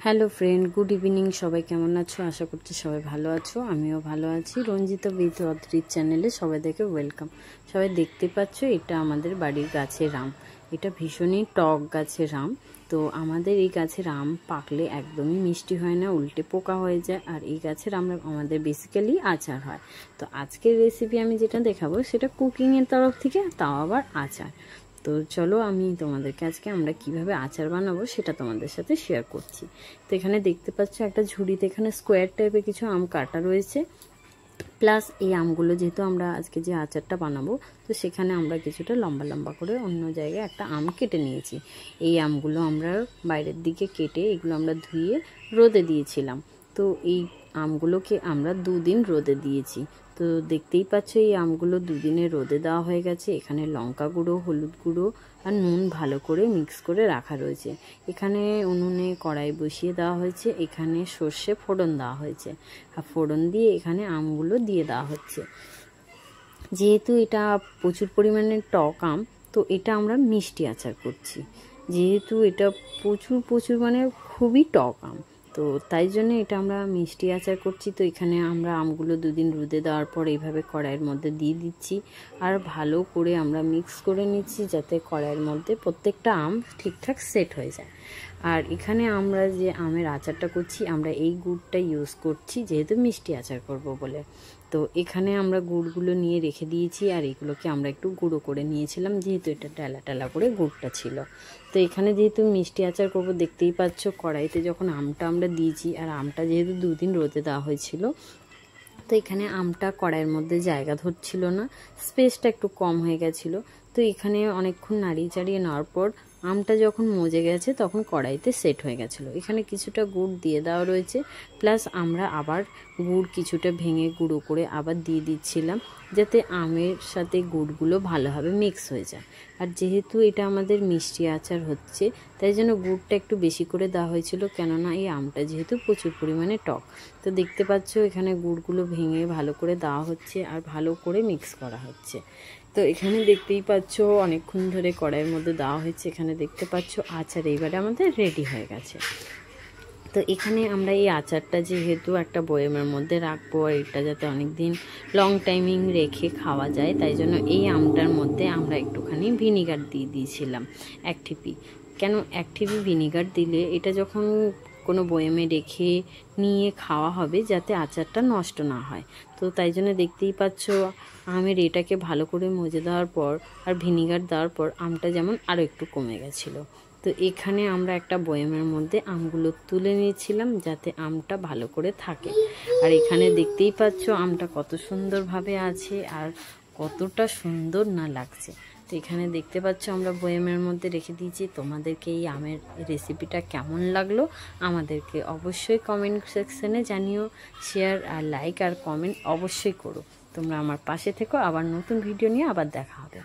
Hello friend, good evening. সবাই কেমন আছো? আশা করছি সবাই ভালো আছো, আমিও ভালো আছি। রঞ্জিতা উইথ অদ্রিত চ্যানেলে সবাইকে ওয়েলকাম। সবাই দেখতে পাচ্ছ, এটা আমাদের বাড়ির গাছের আম। এটা ভীষণই টক গাছের আম। তো আমাদের এই গাছের আম পাকলে একদমই মিষ্টি হয় না, উল্টে পোকা হয়ে যায়। আর এই গাছের আমাদের বেসিক্যালি আচার হয়। তো আজকের রেসিপি আমি যেটা দেখাবো সেটা কুকিংয়ের তরফ থেকে, তাও আবার আচার। তো চলো আমি তোমাদেরকে আজকে আমরা কিভাবে আচার বানাবো সেটা তোমাদের সাথে শেয়ার করছি। তো এখানে দেখতে পাচ্ছ একটা ঝুড়িতে এখানে স্কোয়ার টাইপের কিছু আম কাটা রয়েছে। প্লাস এই আমগুলো যেহেতু আমরা আজকে যে আচারটা বানাবো, তো সেখানে আমরা কিছুটা লম্বা লম্বা করে অন্য জায়গায় একটা আম কেটে নিয়েছি। এই আমগুলো আমরা বাইরের দিকে কেটে এগুলো আমরা ধুয়ে রোদে দিয়েছিলাম। তো এই আমগুলোকে আমরা 2 দিন রোদে দিয়েছি। তো দেখতেই পাচ্ছ এই আমগুলো 2 দিনে রোদে দেওয়া হয়ে গেছে। এখানে লঙ্কা গুঁড়ো, হলুদ গুঁড়ো আর নুন ভালো করে মিক্স করে রাখা রয়েছে। এখানে উনুনে কড়াই বসিয়ে দেওয়া হয়েছে। এখানে সর্ষে ফোড়ন দেওয়া হয়েছে, আর ফোড়ন দিয়ে এখানে আমগুলো দিয়ে দেওয়া হচ্ছে। যেহেতু এটা প্রচুর পরিমাণে টক আম, তো এটা আমরা মিষ্টি আচার করছি। যেহেতু এটা প্রচুর মানে খুবই টক আম, তো তাই জন্য এটা আমরা মিষ্টি আচার করছি। তো এখানে আমরা আমগুলো 2 দিন রোদে দেওয়ার পর এইভাবে কড়াইয়ের মধ্যে দিয়ে দিচ্ছি, আর ভালো করে আমরা মিক্স করে নিচ্ছি যাতে কড়াইয়ের মধ্যে প্রত্যেকটা আম ঠিকঠাক সেট হয়ে যায়। আর এখানে আমরা যে আমের আচারটা করছি, আমরা এই গুড়টা ইউজ করছি যেহেতু মিষ্টি আচার করব বলে। তো এখানে আমরা গুড়গুলো নিয়ে রেখে দিয়েছি, আর এগুলোকে আমরা একটু গুঁড়ো করে নিয়েছিলাম যেহেতু এটা টালা টালা করে গুড়টা ছিল। তো এখানে যেহেতু মিষ্টি আচার করব, দেখতেই পাচ্ছ কড়াইতে যখন আমটা আমরা দিয়েছি, আর আমটা যেহেতু 2 দিন রোদে দেওয়া হয়েছিল, তো এখানে আমটা কড়াইয়ের মধ্যে জায়গা ধরছিল না, স্পেসটা একটু কম হয়ে গেছিলো। তো এখানে অনেকক্ষণ নাড়িয়ে চাড়িয়ে নেওয়ার পর আমটা যখন মজে গেছে তখন কড়াইতে সেট হয়ে গেছিলো। এখানে কিছুটা গুড় দিয়ে দেওয়া রয়েছে, প্লাস আমরা আবার গুড় কিছুটা ভেঙে গুঁড়ো করে আবার দিয়ে দিচ্ছিলাম যাতে আমের সাথে গুড়গুলো ভালোভাবে মিক্স হয়ে যায়। আর যেহেতু এটা আমাদের মিষ্টি আচার হচ্ছে, তাই জন্য গুড়টা একটু বেশি করে দেওয়া হয়েছিল, কেননা এই আমটা যেহেতু প্রচুর পরিমাণে টক। তো দেখতে পাচ্ছ এখানে গুড়গুলো ভেঙে ভালো করে দেওয়া হচ্ছে আর ভালো করে মিক্স করা হচ্ছে। তো এখানে দেখতেই পাচ্ছ অনেকক্ষণ ধরে কড়াইয়ের মধ্যে দেওয়া হয়েছে। এখানে দেখতে পাচ্ছ আচার এইবারে আমাদের রেডি হয়ে গেছে। তো এখানে আমরা এই আচারটা যেহেতু একটা বয়ামের মধ্যে রাখবো, আর এটা যাতে অনেক দিন লং টাইমিং রেখে খাওয়া যায়, তাই জন্য এই আমটার মধ্যে আমরা একটুখানি ভিনিগার দিয়ে দিয়েছিলাম 1 ঠিপি। কেন 1 ঠিপি ভিনিগার দিলে এটা যখন কোনো বয়ামে রেখে নিয়ে খাওয়া হবে যাতে আচারটা নষ্ট না হয়। তো তাই জন্য দেখতেই পাচ্ছ আমের এটাকে ভালো করে মজে দেওয়ার পর আর ভিনিগার দেওয়ার পর আমটা যেমন আরও একটু কমে গেছিলো। তো এখানে আমরা একটা বয়ামের মধ্যে আমগুলো তুলে নিয়েছিলাম যাতে আমটা ভালো করে থাকে। আর এখানে দেখতেই পাচ্ছ আমটা কত সুন্দরভাবে আছে আর কতটা সুন্দর না লাগছে। তো এখানে দেখতে পাচ্ছ আমরা বয়ামের মধ্যে রেখে দিয়েছি। তোমাদেরকে এই আমের রেসিপিটা কেমন লাগলো আমাদেরকে অবশ্যই কমেন্ট সেকশনে জানিও। শেয়ার আর লাইক আর কমেন্ট অবশ্যই করো। তোমরা আমার পাশে থেকো। আবার নতুন ভিডিও নিয়ে আবার দেখা হবে।